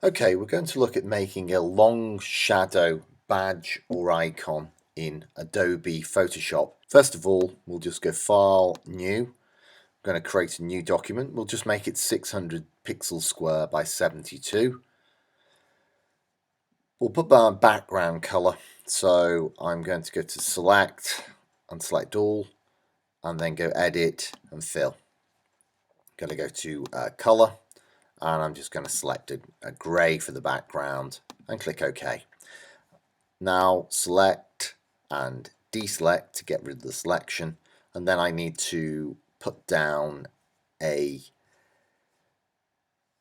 Okay, we're going to look at making a long shadow badge or icon in Adobe Photoshop. First of all, we'll just go File, New. I'm going to create a new document. We'll just make it 600 pixels square by 72. We'll put our background color. So I'm going to go to Select and select All, and then go Edit and Fill. I'm going to go to Color, and I'm just going to select a grey for the background and click OK. Now select and deselect to get rid of the selection, and then I need to put down a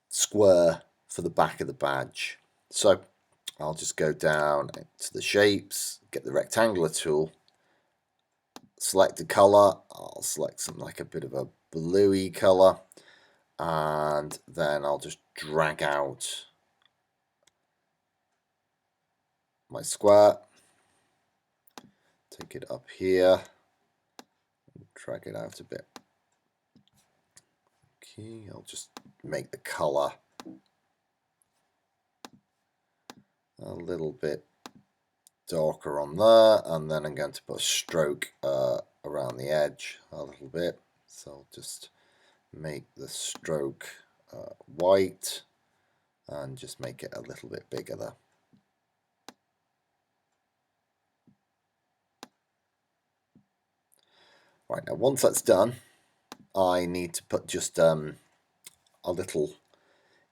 square for the back of the badge. So I'll just go down to the shapes, get the rectangular tool, select the color. I'll select something like a bit of a bluey color, and then I'll just drag out my square, take it up here, and drag it out a bit. Okay, I'll just make the color a little bit darker on there, and then I'm going to put a stroke around the edge a little bit. So I'll just make the stroke white and just make it a little bit bigger there. Right, now once that's done, I need to put just a little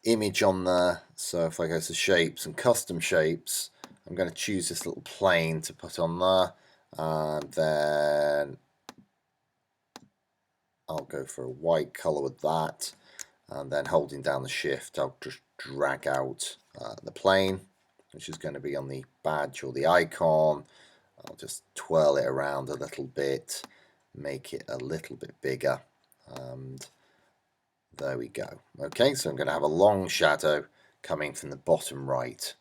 image on there. So if I go to shapes and custom shapes, I'm going to choose this little plane to put on there, and then I'll go for a white color with that, and then holding down the shift I'll just drag out the plane, which is going to be on the badge or the icon. I'll just twirl it around a little bit, make it a little bit bigger, and there we go. Okay, so I'm going to have a long shadow coming from the bottom right.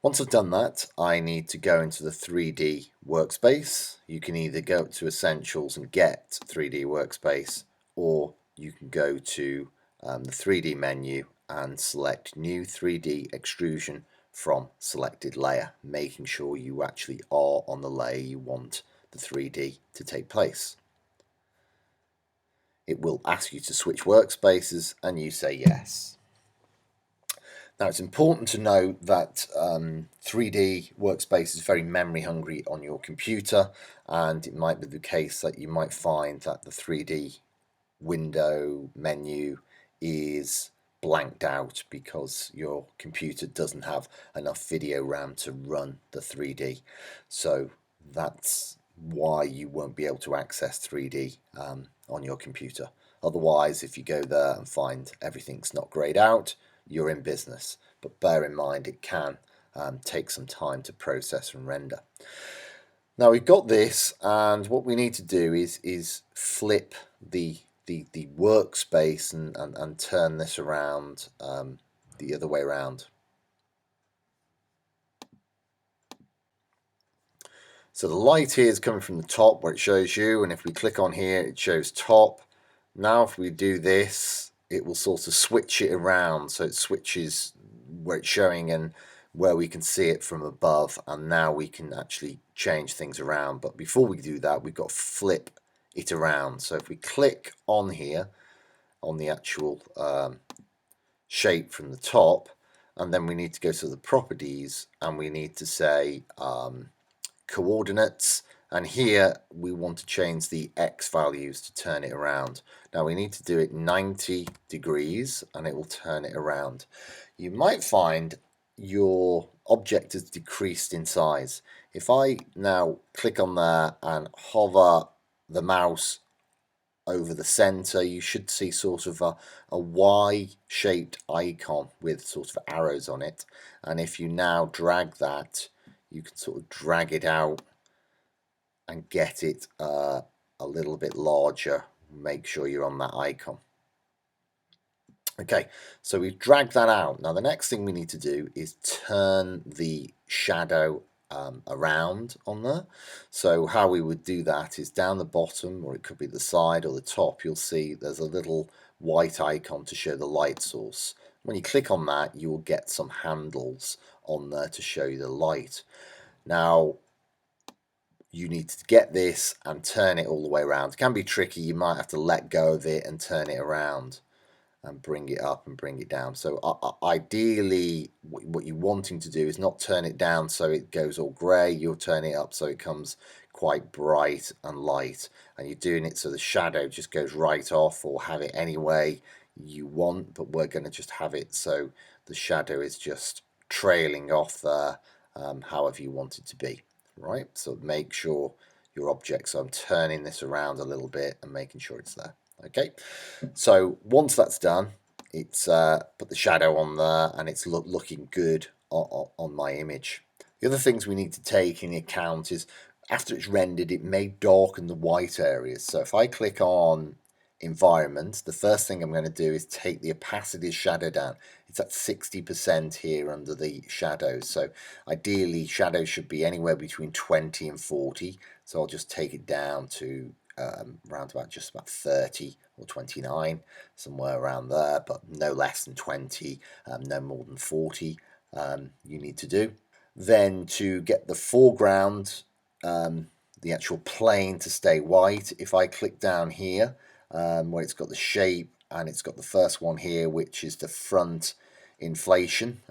Once I've done that, I need to go into the 3D workspace. You can either go to Essentials and get 3D workspace, or you can go to the 3D menu and select New 3D Extrusion from selected layer, making sure you actually are on the layer you want the 3D to take place. It will ask you to switch workspaces, and you say yes. Now, it's important to know that 3D workspace is very memory hungry on your computer, and it might be the case that you might find that the 3D window menu is blanked out because your computer doesn't have enough video RAM to run the 3D. So that's why you won't be able to access 3D on your computer. Otherwise, if you go there and find everything's not grayed out, you're in business. But bear in mind, it can take some time to process and render. Now we've got this, and what we need to do is flip the workspace and turn this around the other way around. So the light here is coming from the top where it shows you, and if we click on here it shows top. Now if we do this, it will sort of switch it around, so it switches where it's showing and where we can see it from above, and now we can actually change things around. But before we do that, we've got to flip it around. So if we click on here on the actual shape from the top, and then we need to go to the properties, and we need to say coordinates, and here we want to change the X values to turn it around. Now we need to do it 90 degrees and it will turn it around. You might find your object has decreased in size. If I now click on there and hover the mouse over the center, you should see sort of a Y-shaped icon with sort of arrows on it, and if you now drag that, you can sort of drag it out and get it a little bit larger. Make sure you're on that icon. Okay, so we've dragged that out. Now the next thing we need to do is turn the shadow around on there. So how we would do that is down the bottom, or it could be the side or the top, you'll see there's a little white icon to show the light source. When you click on that, you will get some handles on there to show you the light. Now, you need to get this and turn it all the way around. It can be tricky. You might have to let go of it and turn it around and bring it up and bring it down. So ideally, what you're wanting to do is not turn it down so it goes all grey. You'll turn it up so it comes quite bright and light. And you're doing it so the shadow just goes right off, or have it any way you want. But we're going to just have it so the shadow is just trailing off there, however you want it to be. Right, so make sure your object, so I'm turning this around a little bit and making sure it's there. Okay, so once that's done, it's put the shadow on there and it's looking good on my image. The other things we need to take into account is after it's rendered, it may darken the white areas. So if I click on environment, the first thing I'm going to do is take the opacity shadow down. It's at 60% here under the shadows. So ideally shadows should be anywhere between 20 and 40. So I'll just take it down to around about just about 30 or 29, somewhere around there, but no less than 20, no more than 40 you need to do. Then to get the foreground, the actual plane to stay white, if I click down here where it's got the shape and it's got the first one here, which is the front inflation,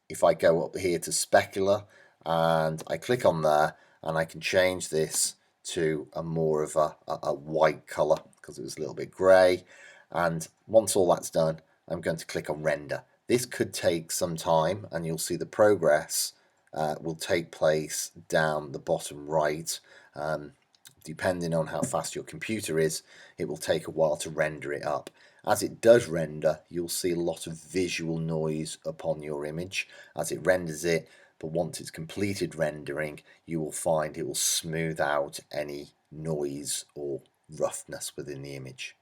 if I go up here to specular and I click on there, and I can change this to a more of a white color because it was a little bit gray. And once all that's done, I'm going to click on render. This could take some time, and you'll see the progress will take place down the bottom right. Depending on how fast your computer is, it will take a while to render it up. As it does render, you'll see a lot of visual noise upon your image as it renders it, but once it's completed rendering, you will find it will smooth out any noise or roughness within the image.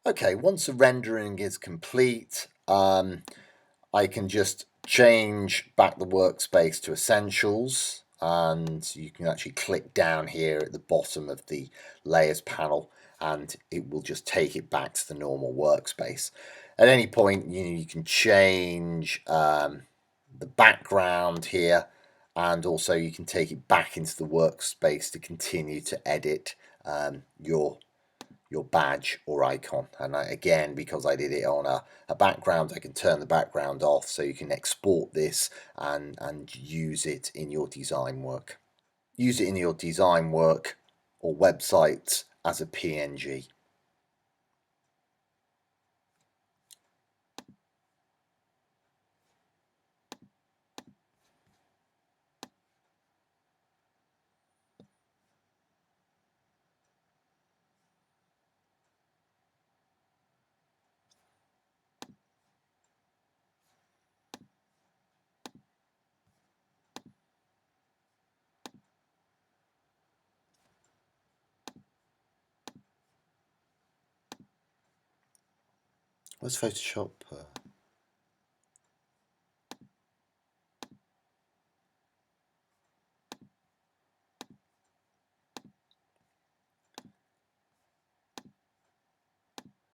Okay, once the rendering is complete, I can just change back the workspace to essentials, and you can actually click down here at the bottom of the layers panel and it will just take it back to the normal workspace. At any point, you can change the background here, and also you can take it back into the workspace to continue to edit your badge or icon. And again, because I did it on a background, I can turn the background off so you can export this and use it in your design work. Use it in your design work or websites as a PNG. Where's Photoshop?